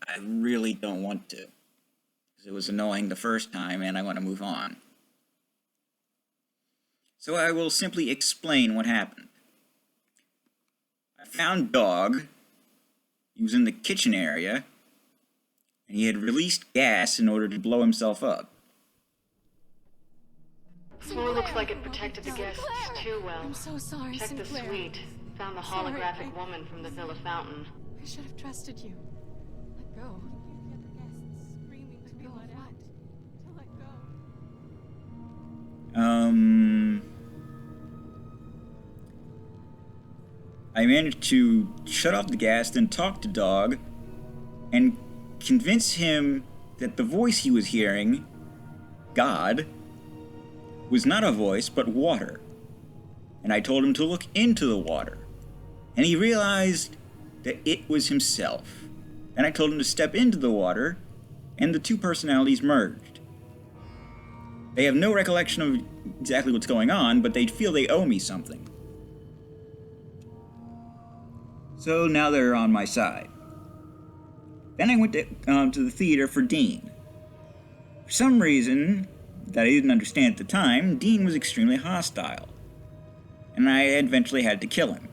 I really don't want to, because it was annoying the first time and I want to move on. So I will simply explain what happened. I found Dog. He was in the kitchen area, and he had released gas in order to blow himself up. Well, it looks like it protected the guests too well. I'm so sorry, Checked the Sinclair. suite. Found the Sorry, holographic woman from the Villa Fountain. I should have trusted you. Let go. Let go of what? To let go. I managed to shut off the gas, then talk to Dog, and convince him that the voice he was hearing, God, was not a voice, but water. And I told him to look into the water. And he realized that it was himself. And I told him to step into the water, and the two personalities merged. They have no recollection of exactly what's going on, but they feel they owe me something. So now they're on my side. Then I went to the theater for Dean. For some reason that I didn't understand at the time, Dean was extremely hostile, and I eventually had to kill him.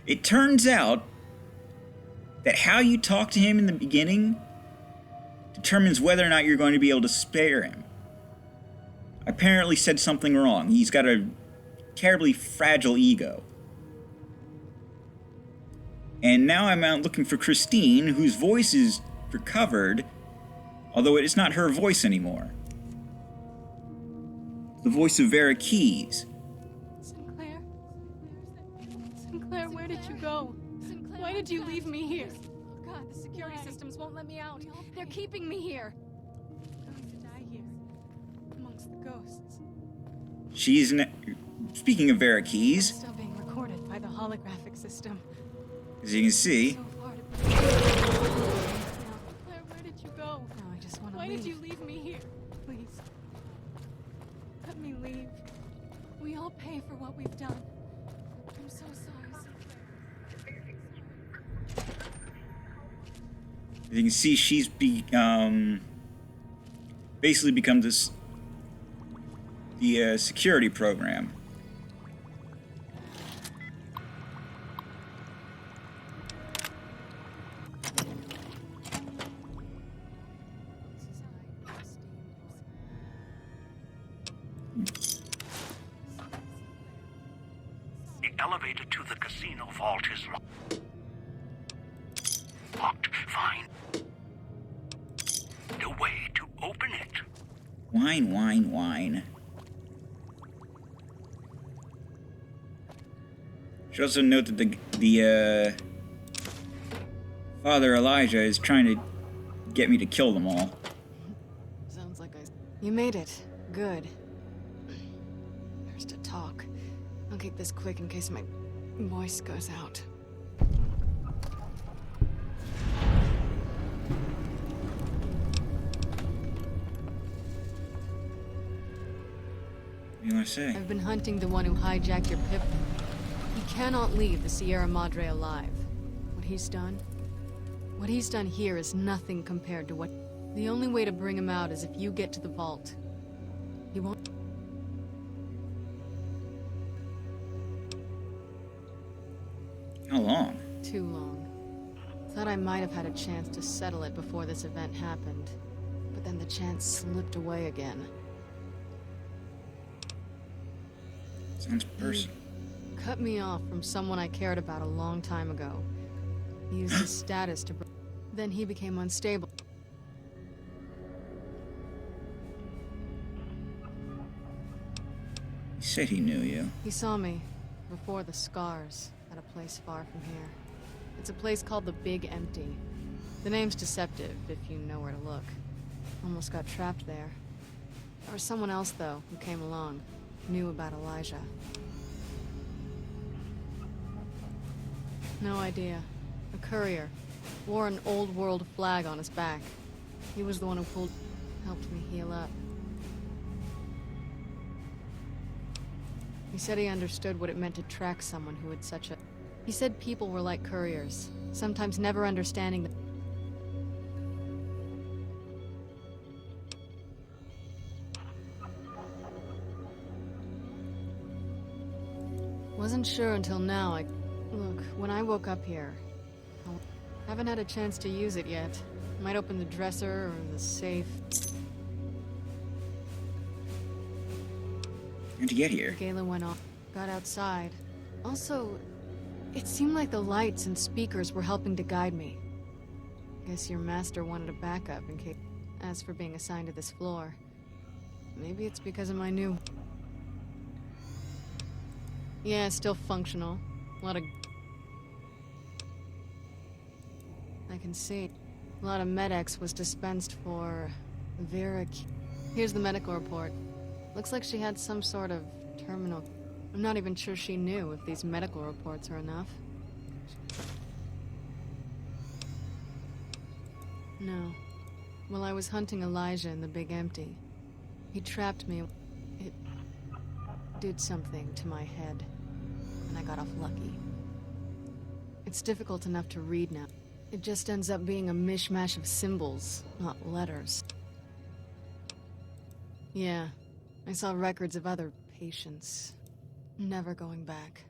It turns out that how you talk to him in the beginning determines whether or not you're going to be able to spare him. I apparently said something wrong. He's got a terribly fragile ego. And now I'm out looking for Christine, whose voice is recovered, although it is not her voice anymore. The voice of Vera Keys. Sinclair? Sinclair, where did you go? Why did you leave me here? Oh God, the security systems won't let me out. They're keeping me here. I'm going to die here, amongst the ghosts. Speaking of Vera Keys, Still being recorded by the holographic system. as you can see, So far to Claire, where did you go? No, I just want to leave. Why did you leave me here? Please. Let me leave. We all pay for what we've done. I'm so sorry, Sinclair. as you can see, she's basically become the security program. The elevator to the casino vault is locked. Fine. No way to open it. Wine, wine, wine. Should also note that the Father Elijah is trying to get me to kill them all. Sounds like You made it. Good. There's to talk. I'll keep this quick in case my voice goes out. What do you want to say? I've been hunting the one who hijacked your pip. He cannot leave the Sierra Madre alive. What he's done here is nothing compared to what... The only way to bring him out is if you get to the vault. He won't... How long? Too long. Thought I might have had a chance to settle it before this event happened. But then the chance slipped away again. Sounds personal. Cut me off from someone I cared about a long time ago. He used his status to... Then he became unstable. He said he knew you. He saw me before the scars at a place far from here. It's a place called the Big Empty. The name's deceptive if you know where to look. Almost got trapped there. There was someone else, though, who came along. Knew about Elijah. No idea. A courier. Wore an old world flag on his back. He was the one who helped me heal up. He said he understood what it meant to track someone who had such a... He said people were like couriers, sometimes never understanding Wasn't sure until now. Look, when I woke up here, I haven't had a chance to use it yet. Might open the dresser or the safe. How'd you get here? Gala went off. Got outside. Also, it seemed like the lights and speakers were helping to guide me. Guess your master wanted a backup in case... As for being assigned to this floor, maybe it's because of my new... Yeah, it's still functional. A lot of... I can see. A lot of Med-X was dispensed for... Vera... Here's the medical report. Looks like she had some sort of terminal... I'm not even sure she knew if these medical reports are enough. No. While I was hunting Elijah in the Big Empty, he trapped me. It did something to my head, and I got off lucky. It's difficult enough to read now. It just ends up being a mishmash of symbols, not letters. Yeah, I saw records of other patients. Never going back.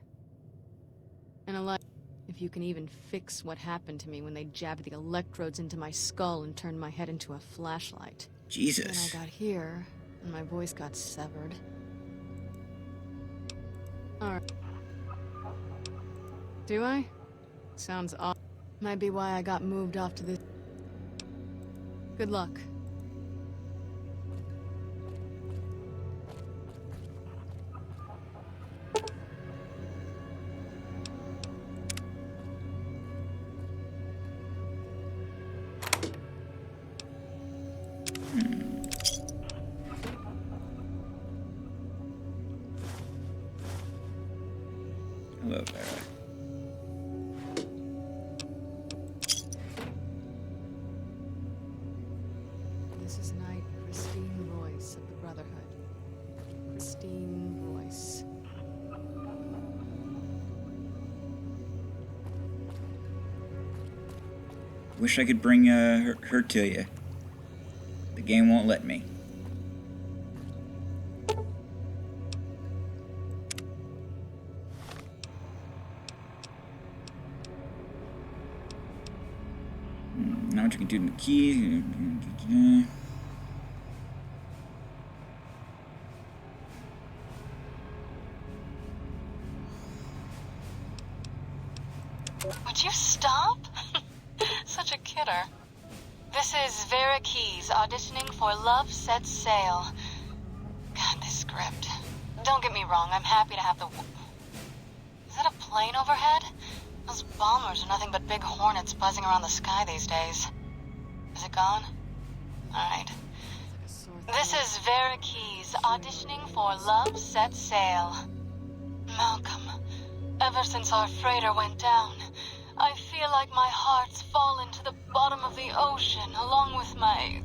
And Elijah... If you can even fix what happened to me when they jabbed the electrodes into my skull and turned my head into a flashlight. Jesus. When I got here, and my voice got severed. Alright. Do I? Sounds odd. Might be why I got moved off to this... Good luck. Hello, Vera. This is Knight Christine Royce of the Brotherhood. Christine Royce. Wish I could bring her to you. The game won't let me. Now what you can do in the key. Would you stop? Such a kidder. This is Vera Keys auditioning for Love Sets Sail. God, this script. Don't get me wrong, I'm happy to have the... Is that a plane overhead? Those bombers are nothing but big hornets buzzing around the sky these days. Is it gone? Alright. This is Vera Keys auditioning for Love Sets Sail. Malcolm, ever since our freighter went down, I feel like my heart's fallen to the bottom of the ocean along with my...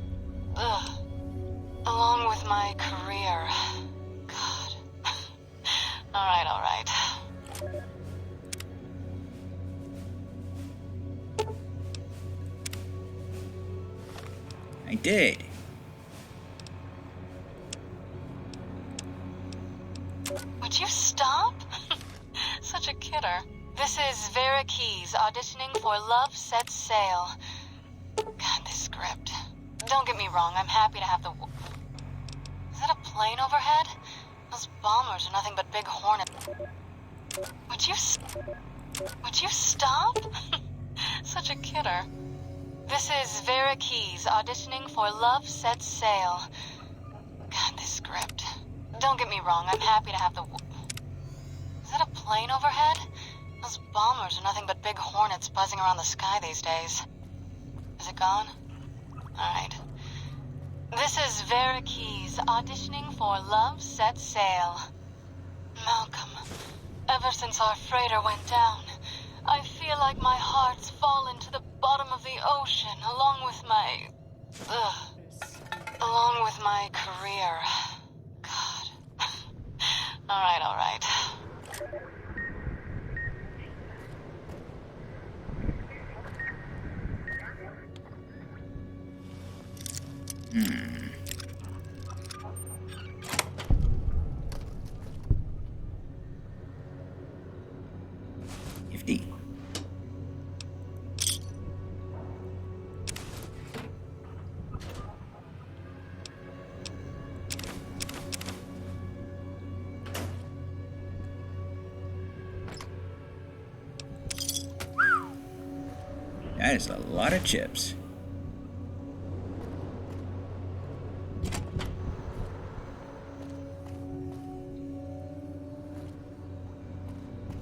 along with my career. God. Alright. I did. Would you stop? Such a kidder. This is Vera Keys auditioning for Love Sets Sail. God, this script. Don't get me wrong, I'm happy to have the... Is that a plane overhead? Those bombers are nothing but big hornets. Would you stop? Such a kidder. This is Vera Keys auditioning for Love Sets Sail. God, this script. Don't get me wrong, I'm happy to have the... Is that a plane overhead? Those bombers are nothing but big hornets buzzing around the sky these days. Is it gone? Alright. This is Vera Keys auditioning for Love Sets Sail. Malcolm, ever since our freighter went down, I feel like my heart's fallen to the bottom of the ocean along with my... along with my career. God. Alright. That is a lot of chips.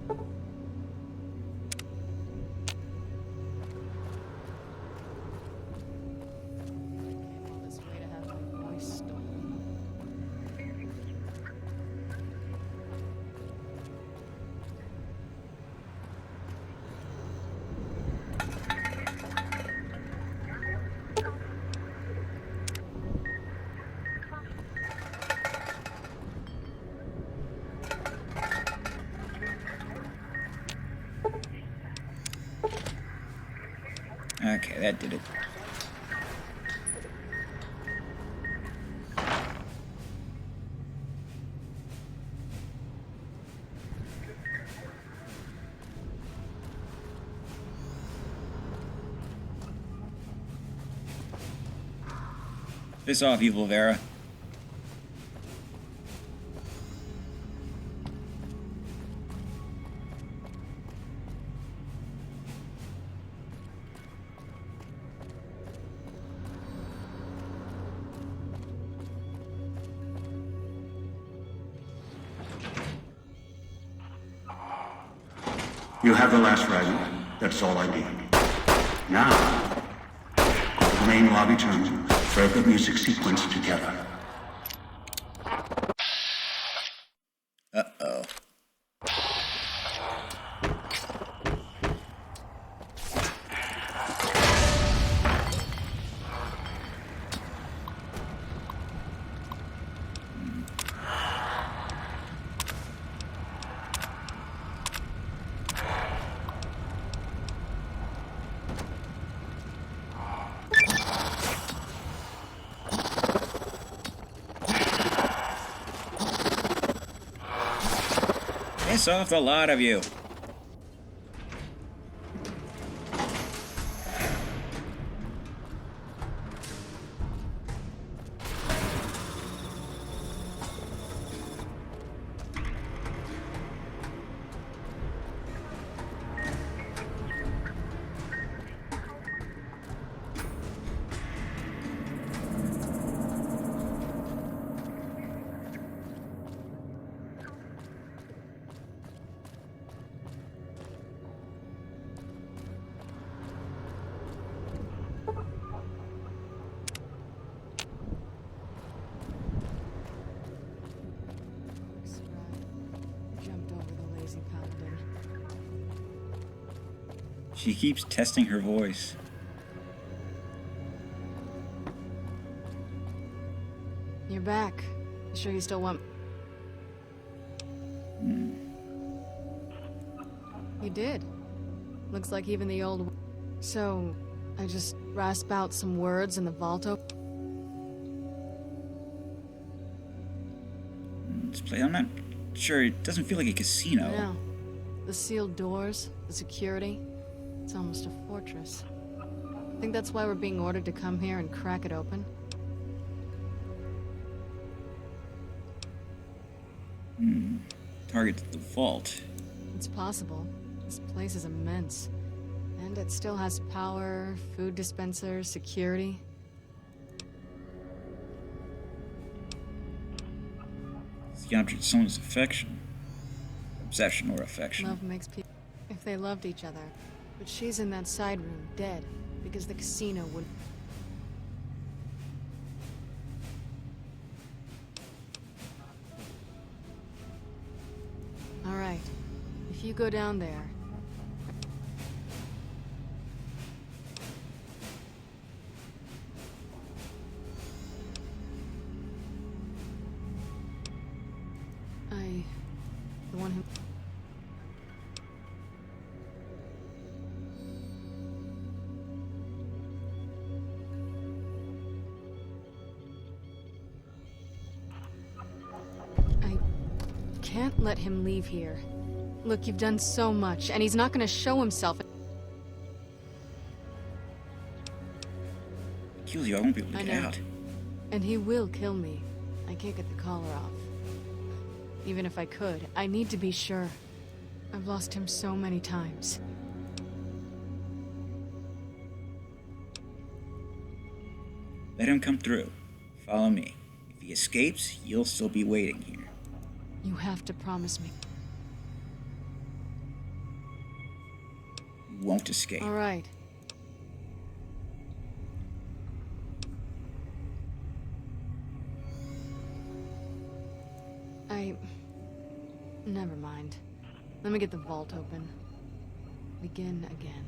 Came all this way to have my voice stolen. Okay, that did it. Piss off, evil Vera. You have the last fragment. That's all I need. Now, go to the main lobby terminal. Thread the music sequence together. Uh-oh. Piss off the lot of you. Jumped over the lazy paladin. She keeps testing her voice. You're back. You sure you still want... You did. Looks like even the old... So, I just rasp out some words in the vault open? This place, I'm not sure. It doesn't feel like a casino. No. The sealed doors, the security. It's almost a fortress. Think that's why we're being ordered to come here and crack it open? Target the vault. It's possible. This place is immense. And it still has power, food dispensers, security. It's the object of someone's affection. Obsession or affection. Love makes people... If they loved each other. But she's in that side room, dead. Because the casino would... Alright. If you go down there... The one who... I can't let him leave here. Look, you've done so much, and he's not gonna show himself. Kills you, I won't be able to I get know. out. And he will kill me. I can't get the collar off. Even if I could, I need to be sure. I've lost him so many times. Let him come through. Follow me. If he escapes, you'll still be waiting here. You have to promise me. You won't escape. All right. Never mind. Let me get the vault open. Begin again.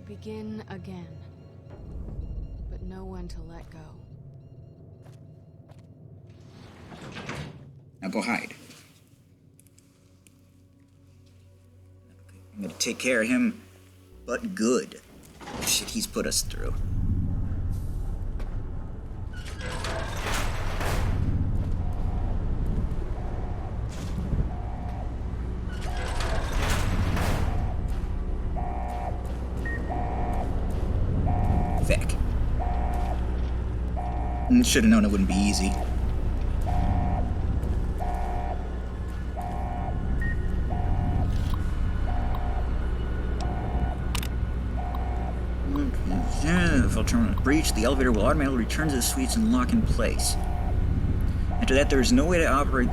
Begin again. But know when to let go. Now go hide. I'm gonna take care of him, but good. Shit he's put us through. Feck. Should have known it wouldn't be easy. If the terminal is breached, the elevator will automatically return to the suites and lock in place. After that, there is no way to operate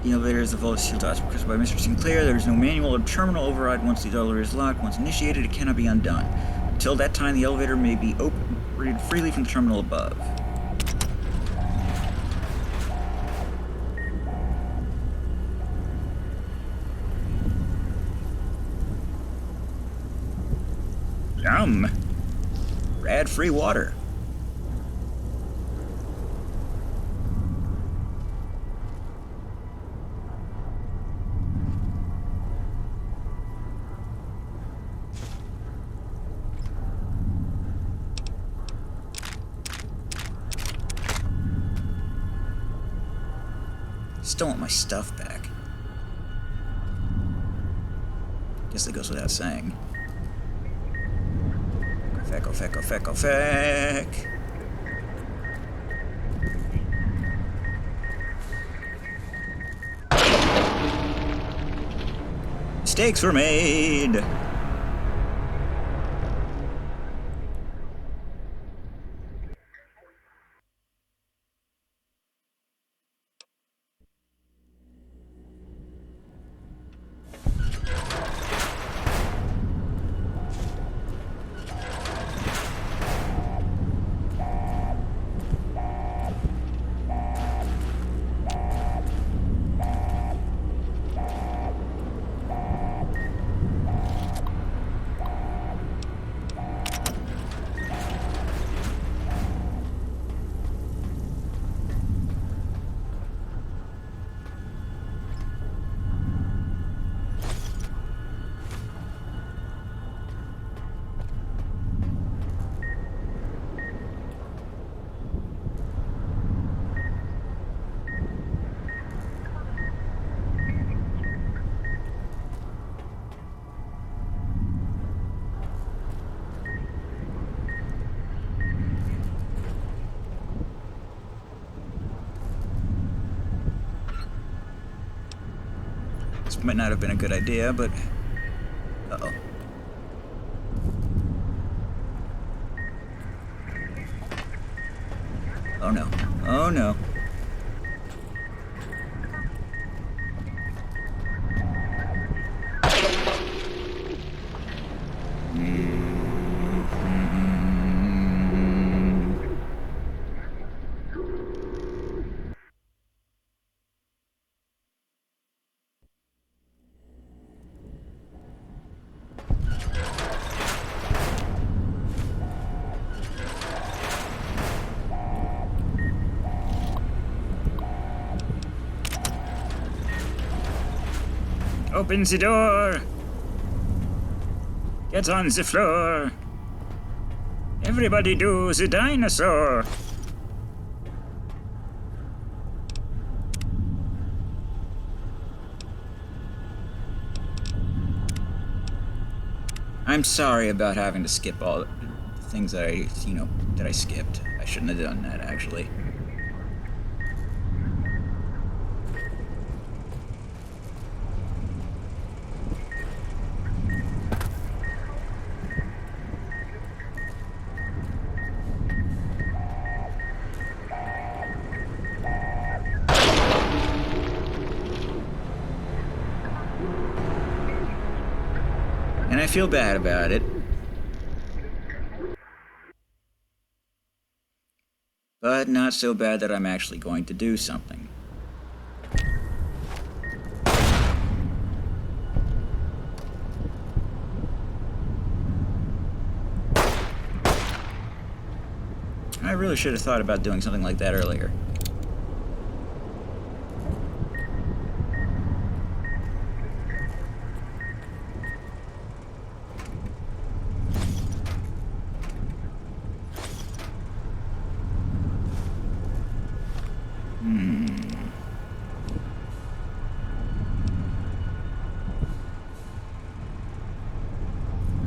the elevator as the vault shield is requested by Mr. Sinclair. There is no manual or terminal override once the elevator is locked. Once initiated, it cannot be undone. Until that time, the elevator may be operated freely from the terminal above. Yum! Rad free water. Still want my stuff back. Guess that goes without saying. Go feck. Mistakes were made. This might not have been a good idea, but... Uh-oh. Oh no. Oh no. Open the door! Get on the floor! Everybody do the dinosaur! I'm sorry about having to skip all the things that that I skipped. I shouldn't have done that, actually. And I feel bad about it. But not so bad that I'm actually going to do something. I really should have thought about doing something like that earlier.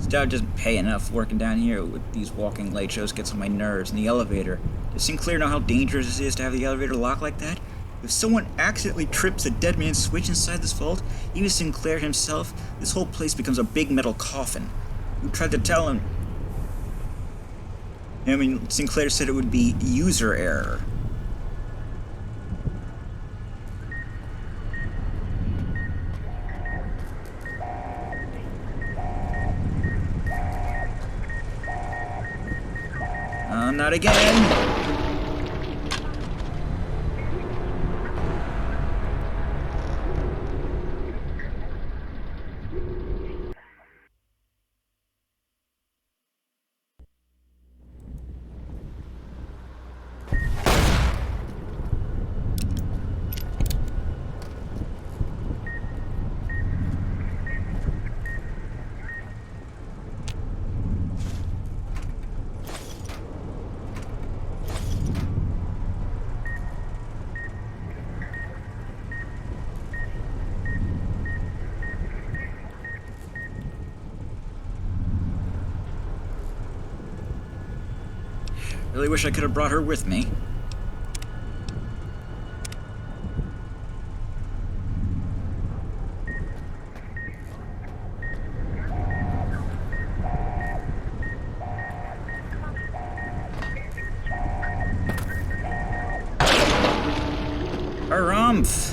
Job doesn't pay enough working down here with these walking late shows. Gets on my nerves. And the elevator. Does Sinclair know how dangerous it is to have the elevator lock like that? If someone accidentally trips a dead man's switch inside this vault, even Sinclair himself, this whole place becomes a big metal coffin. We tried to tell him. I mean, Sinclair said it would be user error. Not again! Really wish I could have brought her with me. Harumph!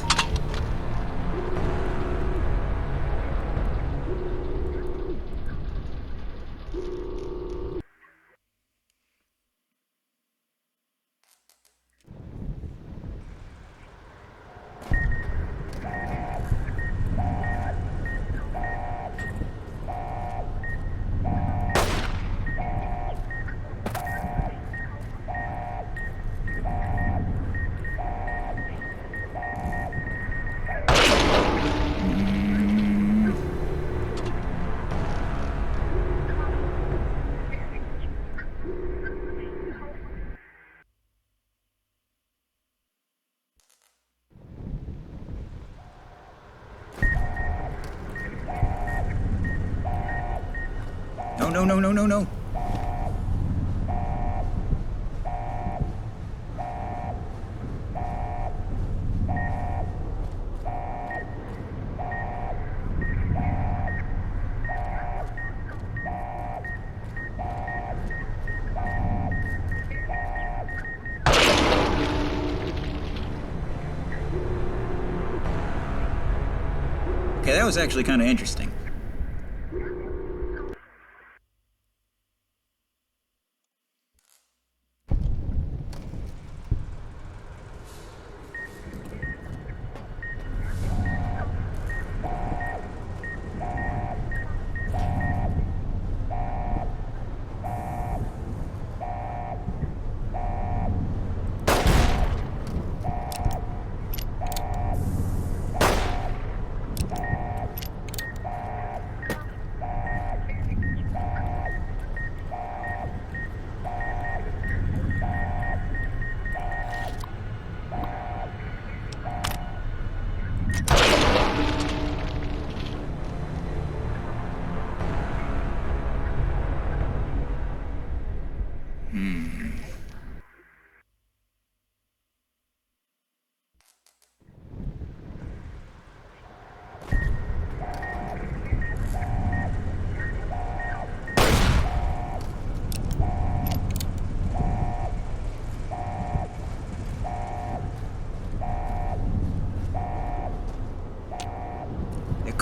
No. Okay, that was actually kind of interesting.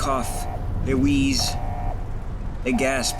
cough. They wheeze. They gasp.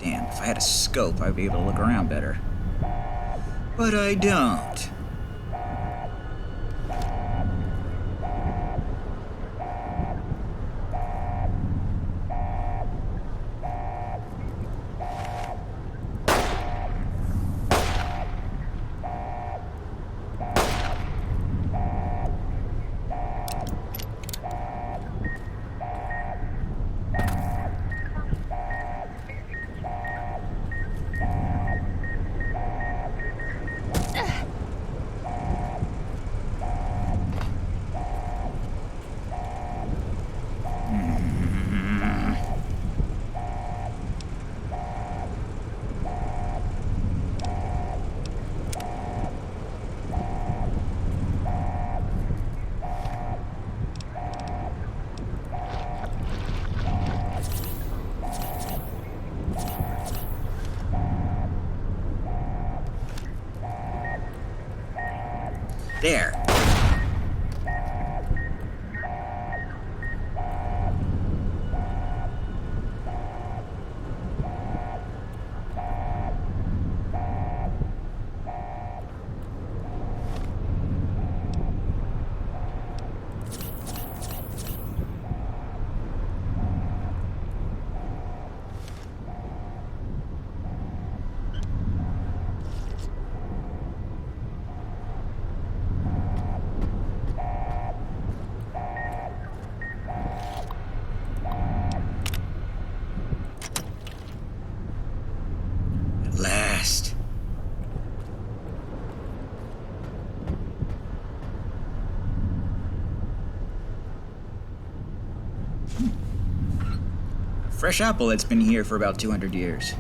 Damn, if I had a scope, I'd be able to look around better. But I don't. There. Last. Fresh apple that's been here for about 200 years.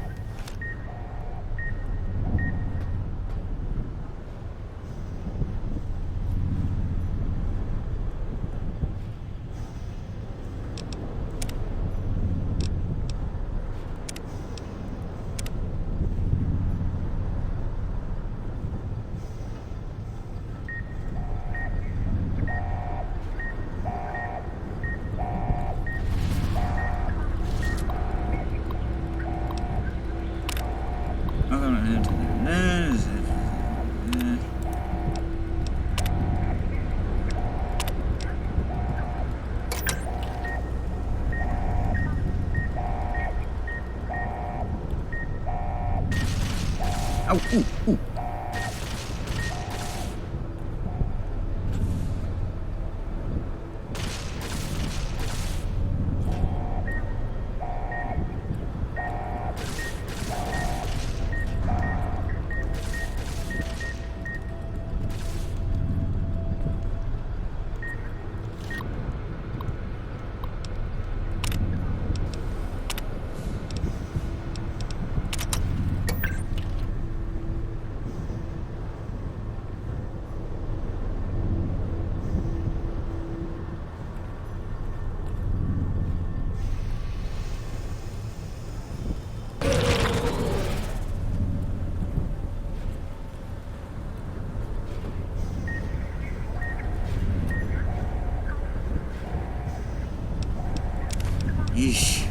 Oh, ooh, ooh. Yeesh.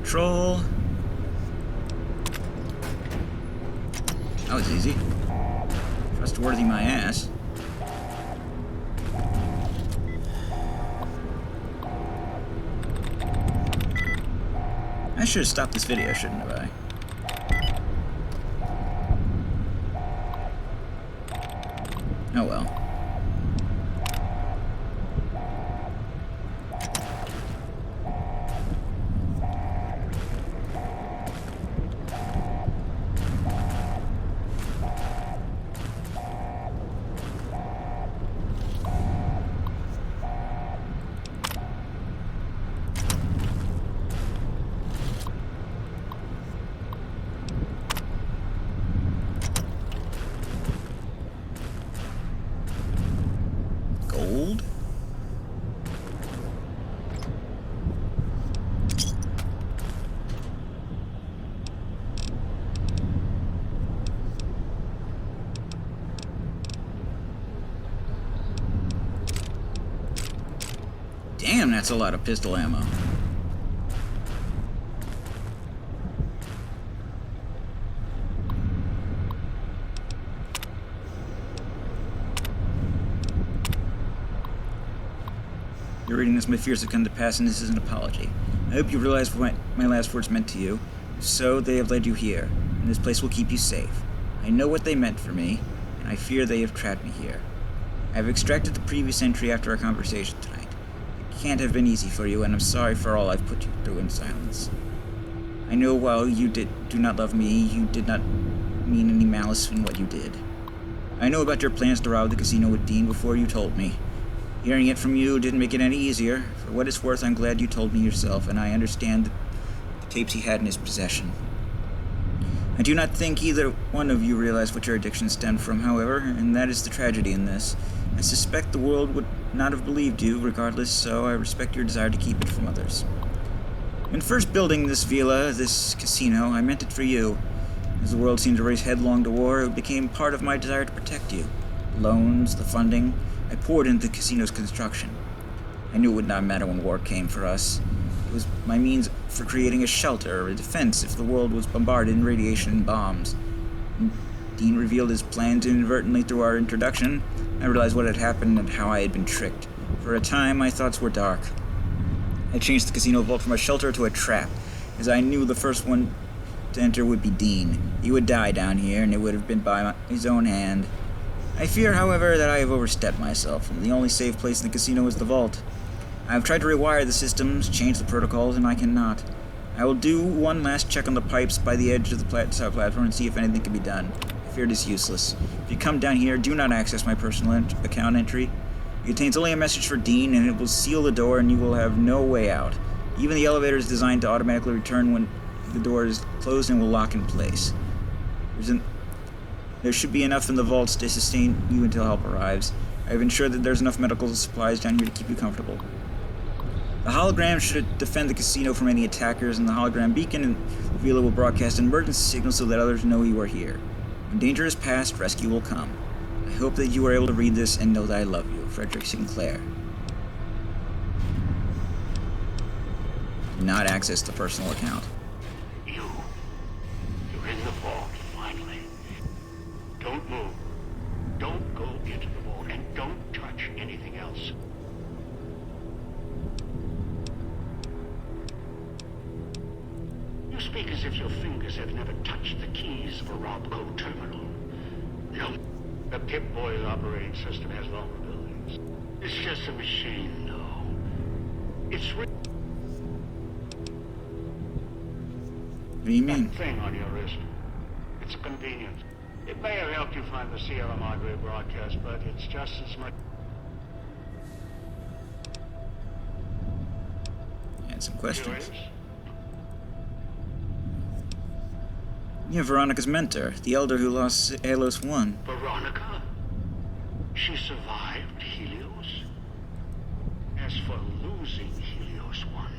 control. That was easy. Trustworthy my ass. I should have stopped this video, shouldn't have I? Oh well. Gold? Damn, that's a lot of pistol ammo. You're reading this, my fears have come to pass, and this is an apology. I hope you realize what my last words meant to you. If so, they have led you here, and this place will keep you safe. I know what they meant for me, and I fear they have trapped me here. I have extracted the previous entry after our conversation tonight. It can't have been easy for you, and I'm sorry for all I've put you through in silence. I know while you do not love me, you did not mean any malice in what you did. I know about your plans to rob the casino with Dean before you told me. Hearing it from you didn't make it any easier. For what it's worth, I'm glad you told me yourself, and I understand the tapes he had in his possession. I do not think either one of you realized what your addiction stemmed from, however, and that is the tragedy in this. I suspect the world would not have believed you, regardless, so I respect your desire to keep it from others. When first building this villa, this casino, I meant it for you. As the world seemed to race headlong to war, it became part of my desire to protect you. The loans, the funding, I poured into the casino's construction. I knew it would not matter when war came for us. It was my means for creating a shelter or a defense if the world was bombarded in radiation and bombs. When Dean revealed his plans inadvertently through our introduction, I realized what had happened and how I had been tricked. For a time, my thoughts were dark. I changed the casino vault from a shelter to a trap, as I knew the first one to enter would be Dean. He would die down here, and it would have been by his own hand. I fear, however, that I have overstepped myself, and the only safe place in the casino is the vault. I have tried to rewire the systems, change the protocols, and I cannot. I will do one last check on the pipes by the edge of the platform and see if anything can be done. I fear it is useless. If you come down here, do not access my personal account entry. It contains only a message for Dean, and it will seal the door, and you will have no way out. Even the elevator is designed to automatically return when the door is closed and will lock in place. There should be enough in the vaults to sustain you until help arrives. I have ensured that there's enough medical supplies down here to keep you comfortable. The hologram should defend the casino from any attackers, and the hologram beacon and villa will broadcast an emergency signal so that others know you are here. When danger is past, rescue will come. I hope that you are able to read this and know that I love you. Frederick Sinclair. Do not access the personal account. You're in the vault, finally. Don't move. Don't go into the vault, and don't touch anything else. You speak as if your fingers have never touched the keys of a Robco terminal. No. The Pip-Boy's operating system has vulnerabilities. It's just a machine, though. It's What do you mean? that thing on your wrist. It's a convenience. It may have helped you find the Sierra Madre broadcast, but it's just as much. And some questions. Curious? Yeah, Veronica's mentor, the elder who lost Helios 1. Veronica? She survived Helios? As for losing Helios 1,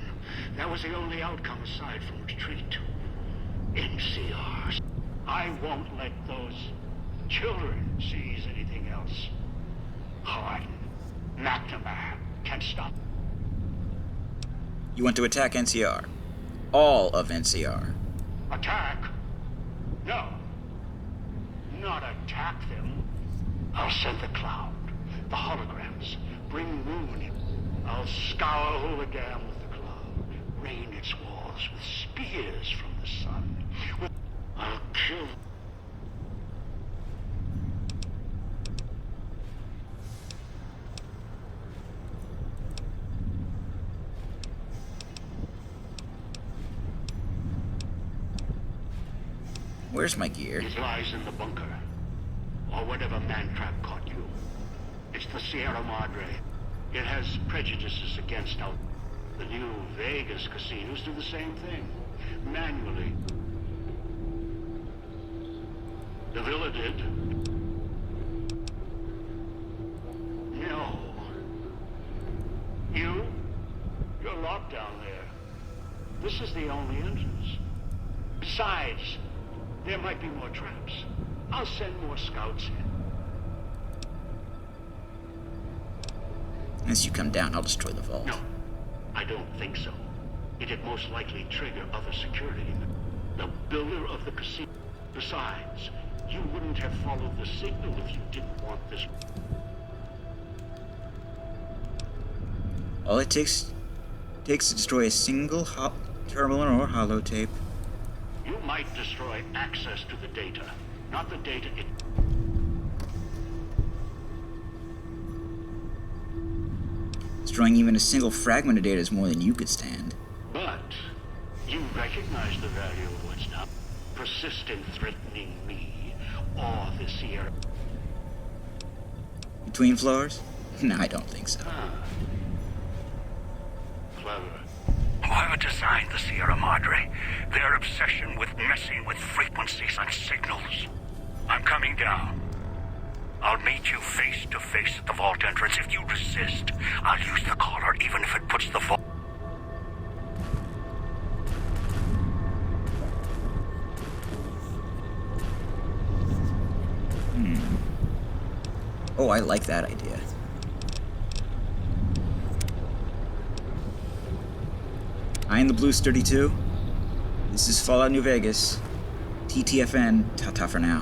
that was the only outcome aside from retreat. NCRs. I won't let those children seize anything else. Hardin, McNamara can't stop. You want to attack NCR. all of NCR. Attack? No. Not attack them. I'll send the cloud, the holograms, bring ruin in. I'll scour Hooligam with the cloud, rain its walls with spears from the sun. I'll kill... Where's my gear? It lies in the bunker, or whatever mantrap caught you. It's the Sierra Madre. It has prejudices against our... The new Vegas casinos do the same thing, manually. The Villa did. No. You're locked down there. This is the only entrance. Besides, there might be more traps. I'll send more scouts in. As you come down, I'll destroy the vault. No, I don't think so. It'd most likely trigger other security. The builder of the casino. Besides, you wouldn't have followed the signal if you didn't want this. All it takes to destroy a single terminal or holotape. You might destroy access to the data, not the data it... Destroying even a single fragment of data is more than you could stand. But you recognize the value of what's now. Persist in threatening me or the Sierra... Between floors? No, I don't think so. Clever. Whoever designed the Sierra Madre, their obsession with messing with frequencies and signals. I'm coming down. I'll meet you face to face at the vault entrance. If you resist, I'll use the collar even if it puts the vault... Oh, I like that idea. I am the Blues 32. This is Fallout New Vegas. TTFN. Ta-ta for now.